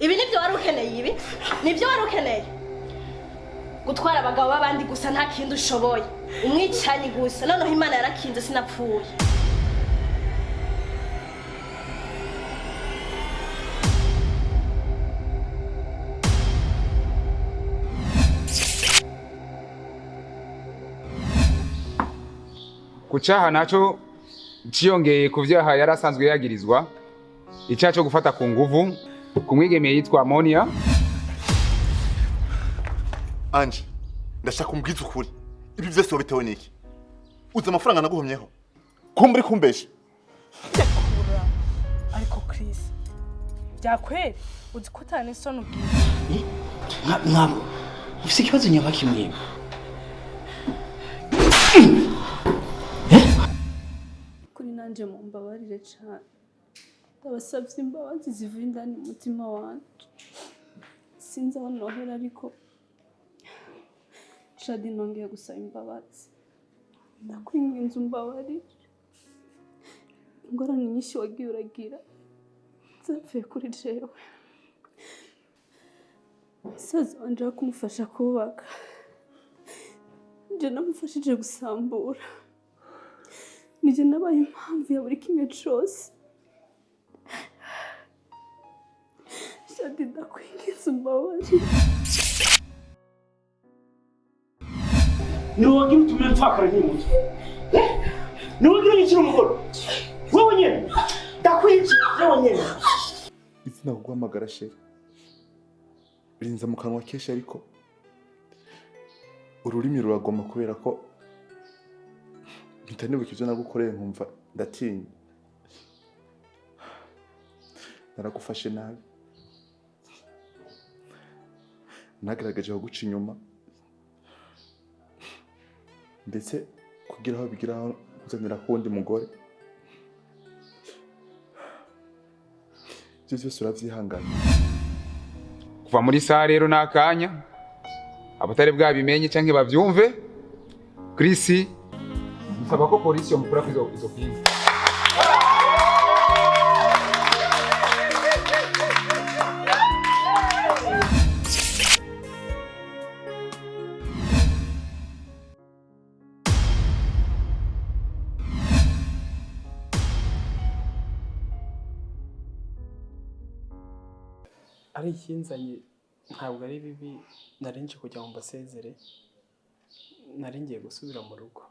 Ibi nibyo wari ukeneye ibi? Nibyo wari ukeneye? Gutwara abagabo babandi gusa nta kindi ushoboye. Umwicanyi gusa noneho Imana yarakinze sinapfuye. Kucaha naco ciyongeye ku vyaha yarasanzwe yagirizwa icyaha cyo gufata ku nguvu kumwigemeye yitwa Monia. Anje, ndashaka umbwiza ukuri. Ibi vyose wabitewe niki? Uzi amafaranga naguhomyeho? Kumburi kumbesha. Ndakura. Ariko Chris, byakwere uzi ko utane isoni ubwiye. Mwabo, ufise ikibazo nyuma kimwe. Kuri nanje mu mbabarire cyane. Ndabasabye imbabazi zivuye indani mu mutima wanje. Sinzi aho nohera ariko Shadi nongeye gusaba imbabazi. Ndakwinginze umbabarire. Ingorane nyinshi wagiye uragira zapfuye kuri jewe. Musaza wanje kumufasha kubaka. Nje namufashije gusambura. Nije nabaye impamvu ya buri kimwe cyose. Shadi ndakwinginze umbabarire. Niwagira utumire mfakara nk'umuto. Niwagira ngikira umugoro. Wewe nyene. Ndakwinci, wewe nyene. Izina kuguhamagara sheri. Rinza mu kanwa kesha ariko ururimi ruragoma kubera ko ntanibuka ivyo nagukoreye nkumva ndatinya. Naragufashe nabi. Nagaragaje kuguca inyuma. Ndetse kugira aho bigiraho kuzanira kundi mugore. Byose uravyihangana. Kuva muri saa rero nakanya abatari bwabimenye canke bavyumve Chris nsaba ko polisi yomukura izo pinga. Ari ikinzanye ntabwo ari bibi, narinje kujya mu basezere, naringiye gusubira mu rugo.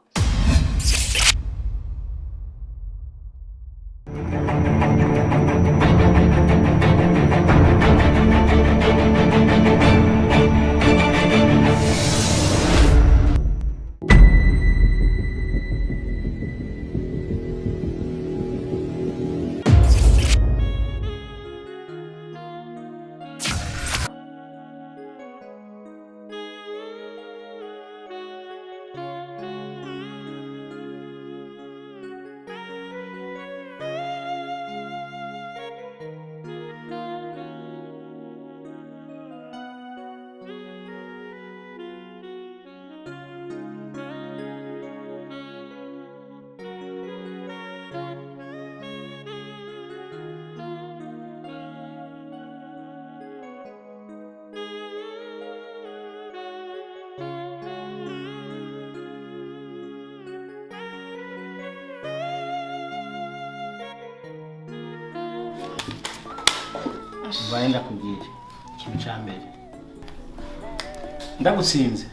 Baenda kubwira ikintu cya mbere. Ndagutsinze.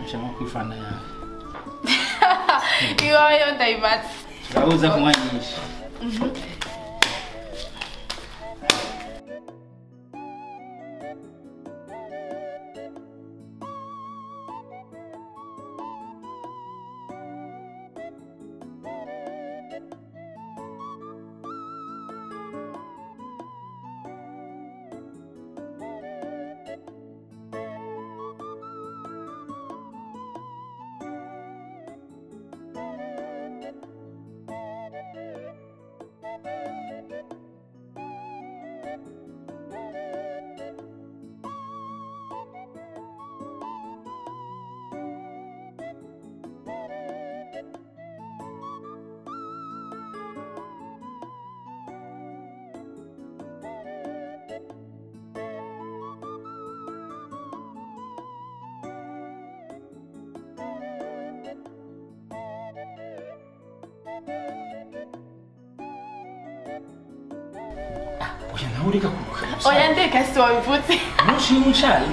Nshaka kwifana yawe. Iwayo ndayibatse. Urabuza kumwanyisha. nawe ureka kuruka oya ndeka si wabivutse ntushima uncari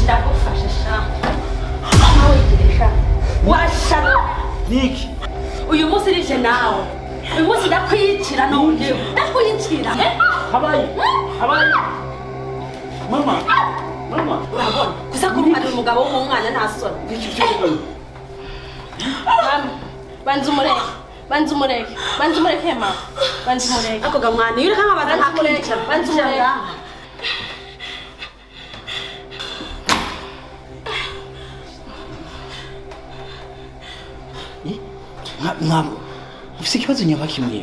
ndagufasha sha nawe giresha washana niki uyu munsi rije nawe uyu munsi ndakwiyicira none ndakwiyicira habaye mama urabona gusa kuruhana umugabo w'umwana nta soni banza umureke ma banza umureke ako gamwana iyo uri hanga batanakwica banza umureke mwabo ufite ikibazo nyuma kimwe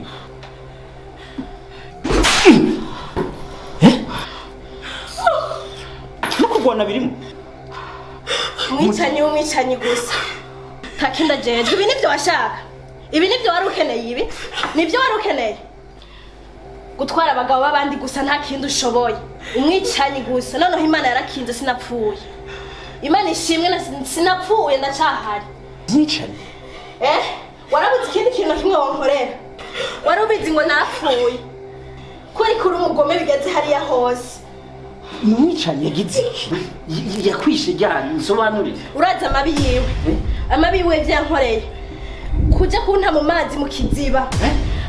no kurwana birimo umwicanyi gusa nta kindi ajejwe ibi nibyo washaka ibi nibyo wari ukeneye ibi nibyo wari ukeneye gutwara abagabo b'abandi gusa nta kindi ushoboye umwicanyi gusa noneho imana yarakinze sinapfuye imana ishimwe sinapfuye ndacyahari mwicanyi warabuze ikindi kintu kimwe wankorera wari ubizi ngo napfuye kuri umugome bigeze hariya hose umwicanyi yagize iki yakwishe ryari nsobanurire uraza amabi yiwe byankoreye kujya kunta mu mazi mu kiziba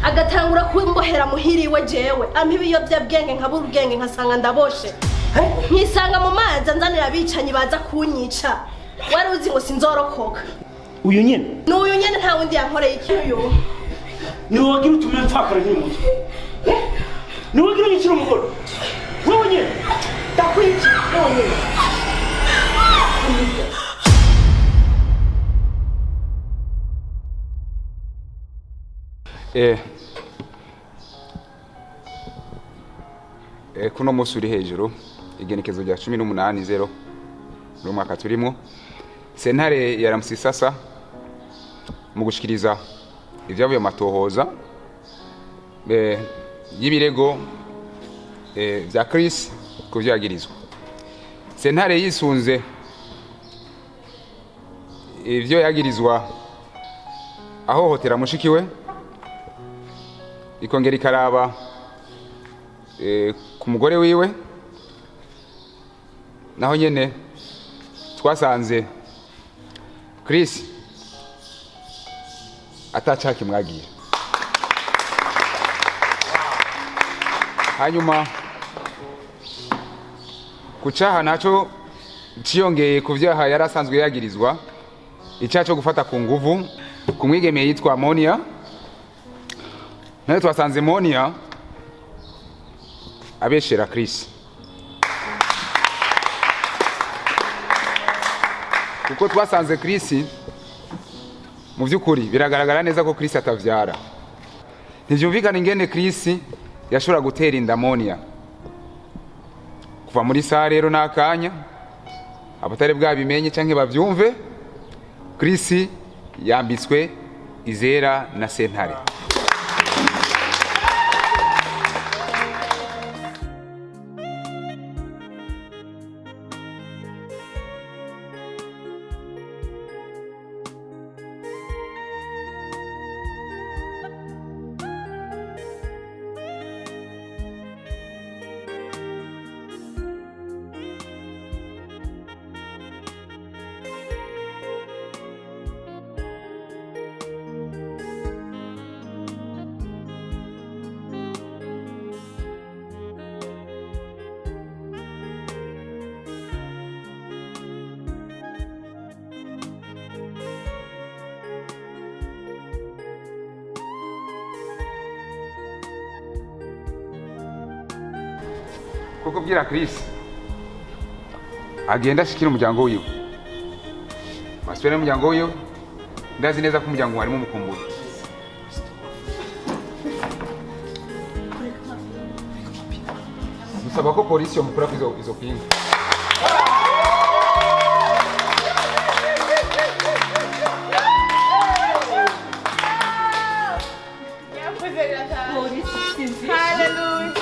agatangura kumbohera muhiriwe jewe ampa ibiyobyabwenge nkabura ubwenge nkasanga ndaboshe nkisanga mu mazi anzanira abicanyi baza kunyica wari uzi ngo sinzorokoka uyu nyene n'uyu nyene nta wundi yankoreye ikiyo niwe wagira utume mfakara nk'umuntu niwe wagira ngikira umugore wewe nyene ndakwica wewe kuno musi uri hejuru igenekezo rya 18/0 mu mwaka turimo sentare ya Ramsisasa mu gushikiriza ivyavuye amatohoza y'ibirego vya Chris kuvyagirizwa sentare yisunze ivyo yagirizwa ahohotera mushikiwe ikongera ikaraba ku mugore wiwe naho nyene twasanze Chris atacaki mwagiye hanyuma kucaha naco ciyongeye ku vyaha yarasanzwe yagirizwa icyaha cyo gufata ku nguvu kumwigemeye yitwa Monia nayo twasanze Monia abeshera Chris kuko twasanze Chris mu by'ukuri biragaragara neza ko Chris atavyara ntivyumvikana ingene Chris yashobora gutera inda Monia kuva muri Série rero nakanya abatari bwabimenye canke bavyumve Chris yambitswe izera na sentare kuko bwira Chris agenda ashikira umuryango wiwe maswera umuryango wiwe ndazi neza ko umuryango warimo umukumbura gusaba ko polisi yomukura izo pinga Hallelujah.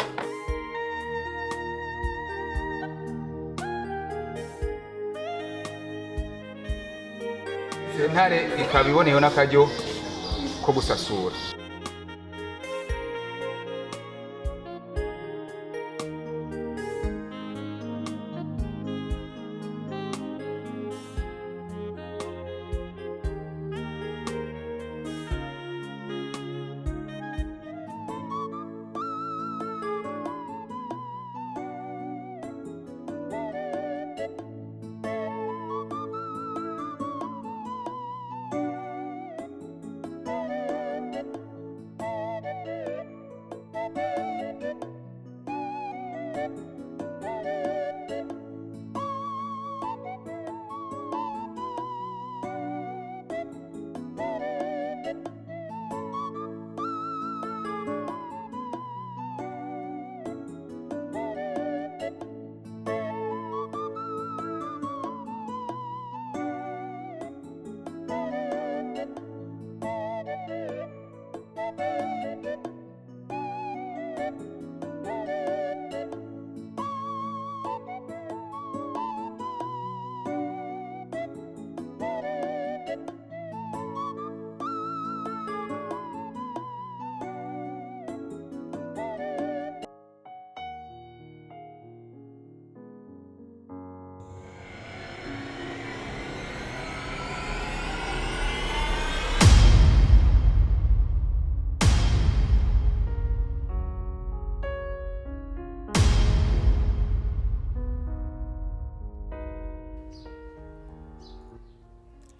sentare ikaba iboneyeho n'akaryo ko gusasura.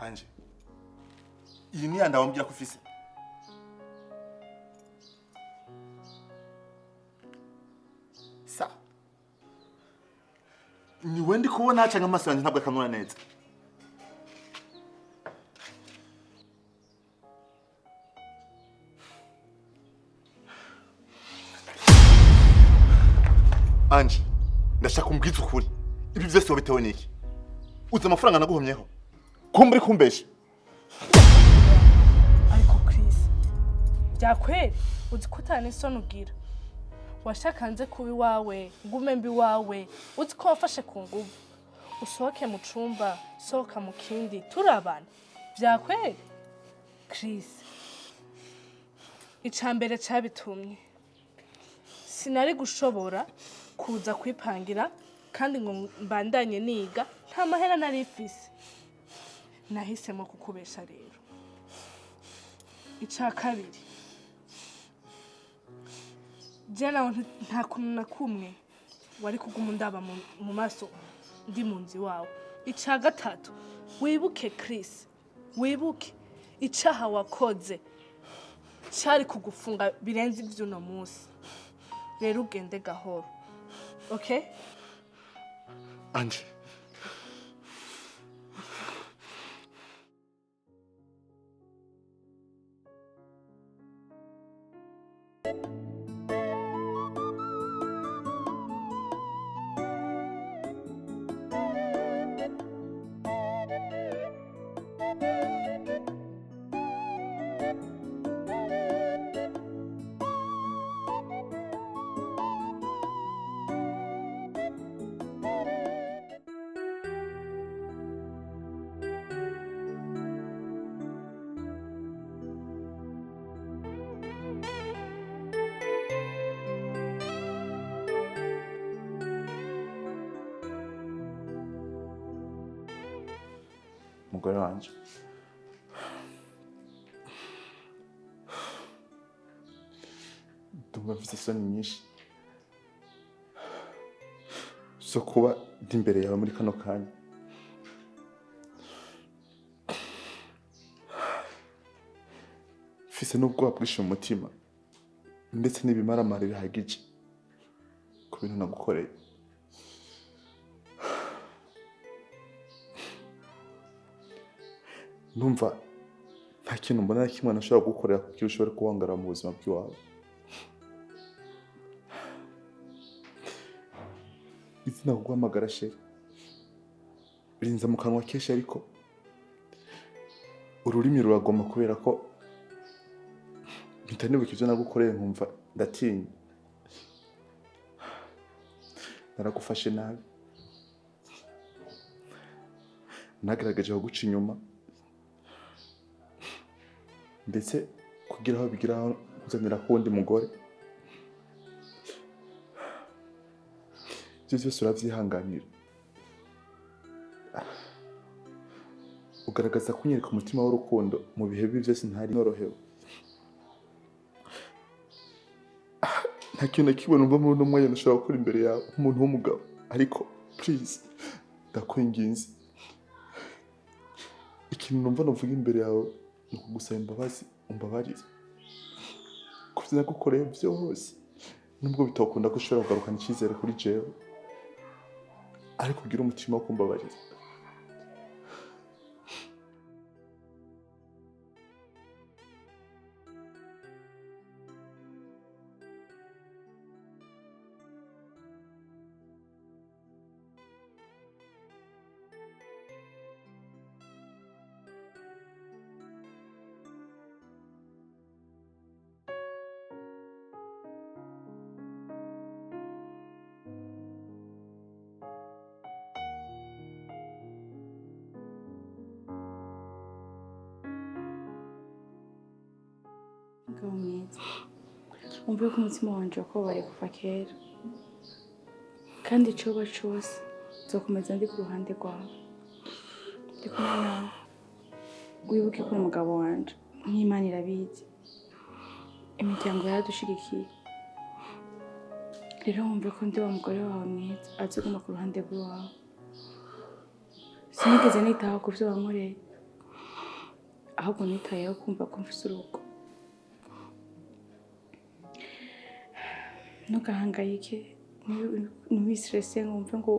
Anje, iyi ni yanda wambwira ko ufise? Sa ni wendi kubona cyangwa amaso yanjye ntabwo akanura neza? Anje, ndashaka umbwize ukuri. Ibi byose wabitewe n'iki? Uzi amafaranga naguhomyeho? Ko muri kumbesha? ariko Chris byakweri uzi ko utane soni ugira washakanze kuba iwawe ngume mbi wawe uzi ko wafashe ku nguvu usohoke mu cumba sohoka mu kindi turabana byakweri Chris icambere cabitumye sinari gushobora kuza kwipangira kandi ngo mbandanye niga nta mahera nari ifise nahisemo kukubesha rero ica kabiri jana nta kuntu na kumwe wari kuguma ndaba mu maso ndi mu nzi wawe ica gatatu wibuke Chris wibuke icaha wakoze cari kugufunga birenze ivy'uno munsi rero ugende gahoro okay Anje, mugore wanje, ndumva mfise isoni nyinshi zo kuba ndi imbere yawe muri kano kanya. Mfise n'ubwoba bwinshi mu mutima ndetse n'ibimaramare bihagije ku bintu nagukoreye. Numva nta kintu mbona kimwe nashobora gukorera kugira ushobore kuwangara mu buzima bw'iwawe. Izina kuguhamagara sheri rinza mu kanwa kenshi ariko ururimi ruragoma kubera ko mpita nibuka ivyo nagukoreye nkumva ndatinya. Naragufashe nabi, nagerageje kuguca inyuma ndetse kugira aho bigiraho kuzanira kuwundi mugore. Ibyo byose uravyihanganira. Ugaragaza kunyereka umutima w'urukundo mu bihe bibi byose ntari norohewe. Nta kintu na kimwe numva muri uno mwanya nashobora gukora imbere yawe nk'umuntu w'umugabo, ariko please ndakwinginze, ikintu numva navuga imbere yawe ni ukugusaba imbabazi, umbabarire ku byo nagukoreye byose, nubwo bitokunda ko ushobora kugarukana icyizere kuri jewe, ariko ugira umutima wo kumbabarira. Mugabo mwiza, umve ko umutima wanje wakobare kuva kera, kandi icoba cose nzokomeza ndi ku ruhande rwawe, ndi kumwe nawe. Wibuke ko umugabo wanje nk'Imana irabizi, imiryango yaradushigikiye. Rero wumve ko ndi wa mugore wawe mwiza azoguma ku ruhande rwawe. Sinigeze nitaho ku vyo wankoreye, ahubwo nitayeho kumva ko mfise urugo. Ntugahangayike, ntiwistresse ngo wumve ngo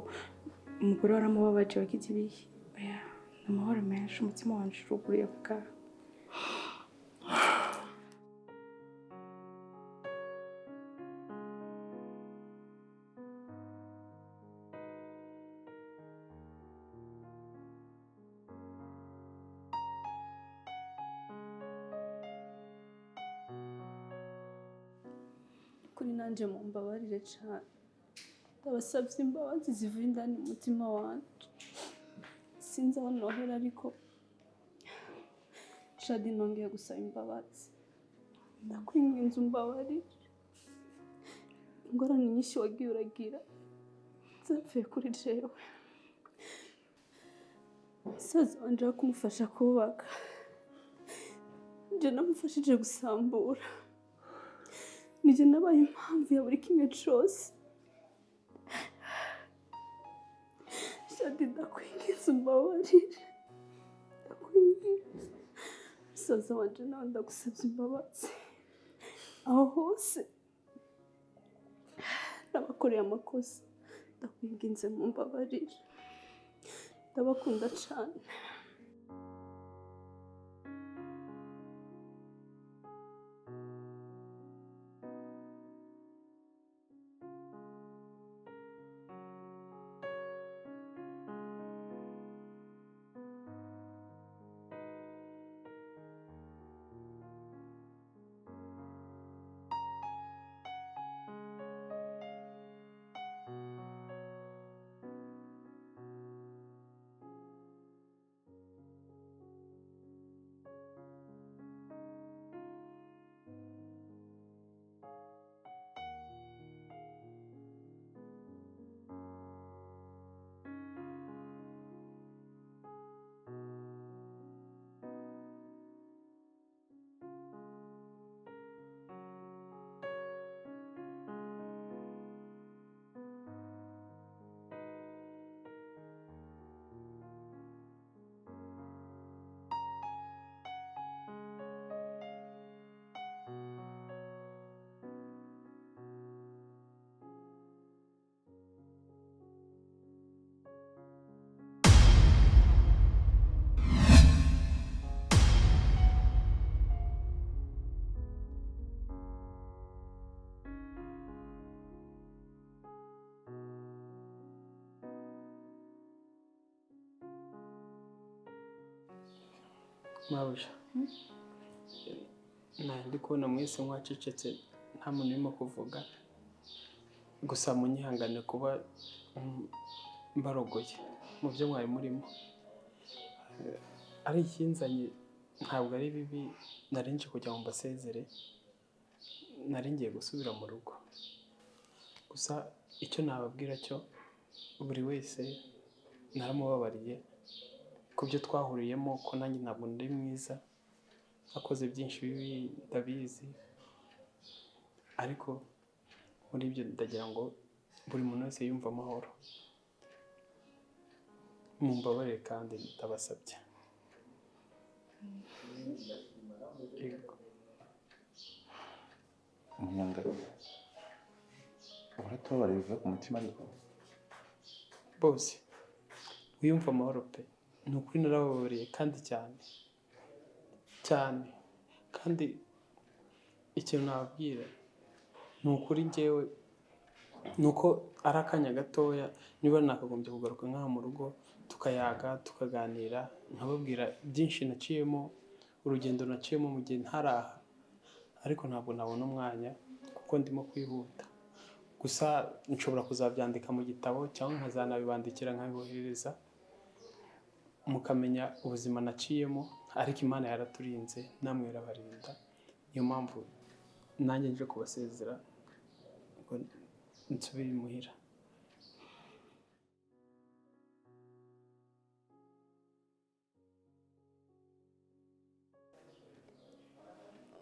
umugore waramubabaje wagize ibihe. Oya, ni amahoro menshi, umutima wanje uruguruye ku bwawe. Kuri nanje mumbabarire cyane, ndabasabye imbabazi zivuye indani mu mutima wanje. Sinzi aho nohera, ariko Shadi nongeye gusaba imbabazi. Ndakwinginze umbabarire. Ingorane nyinshi wagiye uragira zapfuye kuri jewe. Musaza wanje wo kumufasha kubaka, nje namufashije gusambura. Nije nabaye impamvu ya buri kimwe cose. Shadi ndakwinginze umbabarire, ndakwinginze. Musaza wanje nawe ndagusabye imbabazi. Aho hose nabakoreye amakosa, ndakwinginze mumbabarire. Ndabakunda cane. Mabuja, ndi kubona mwese mwacecetse nta muntu urimo kuvuga, gusa munyihangane kuba mbarogoye mu byo mwari murimo. Ari ikinzanye ntabwo ari bibi nari nje kugira ngo mbasezere, nari ngiye gusubira mu rugo. Gusa icyo nababwira cyo buri wese naramubabariye ku byo twahuriyemo, ko nanjye ntabwo ndi mwiza, akoze byinshi bibi ndabizi, ariko muri ibyo ndagira ngo buri muntu wese yumva amahoro. Mumbabarire kandi ndabasabye. Manyanga, uratubabarira bivuye ku mutima ariko bose wiyumva amahoro pe, ni ukuri narababariye kandi cyane cyane. Kandi ikintu nababwira ni ukuri njyewe, ni uko ari akanya gatoya, niba nakagombye kugaruka nk'aha mu rugo tukayaga tukaganira, nkababwira byinshi naciyemo, urugendo naciyemo mu gihe ntaraha, ariko ntabwo nabona umwanya kuko ndimo kwihuta. Gusa nshobora kuzabyandika mu gitabo cyangwa nkazanabibandikira nkabiboherereza, mukamenya ubuzima naciyemo, ariko Imana yaraturinze namwe irabarinda. Niyo mpamvu nanjye nje kubasezera ngo nsubire imuhira.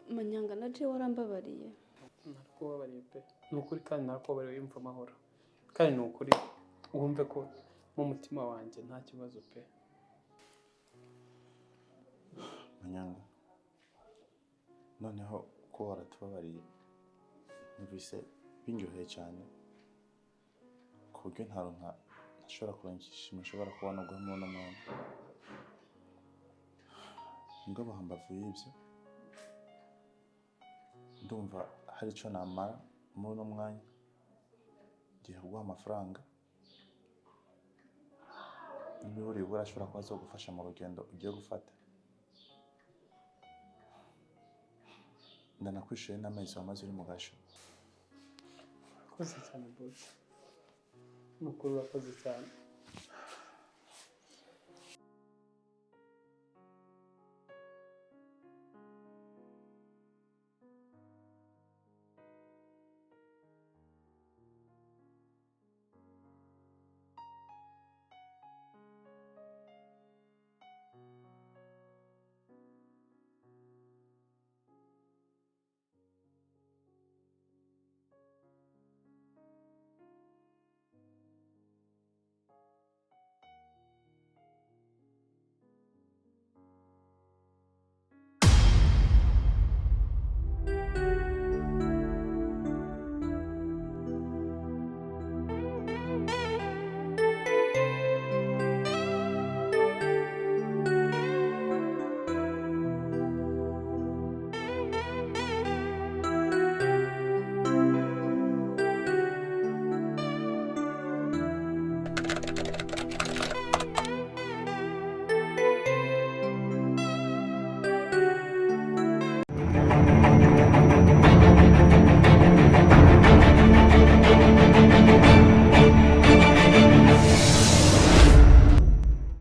Manyanga na je warambabariye. Narakubabariye pe, ni ukuri kandi narakubabariye wiyumva amahoro, kandi ni ukuri wumve ko mu mutima wanjye nta kibazo pe. Manyanga, noneho ko waratubabariye numvise binyoheye cyane, ku buryo ntashobora kurangisha nshobora kubona guhamo n'umwanya. Ngabo hambavu y'ibyo ndumva hari icyo namara muri uno mwanya, ngiye kuguha amafaranga n'ibihuri bura ashobora kuba azogufasha mu rugendo ugiye gufata. Ndanakwishyuye n'amezi wamaze uri mu gasho. Urakoze cyane boss, ni ukuri urakoze cyane.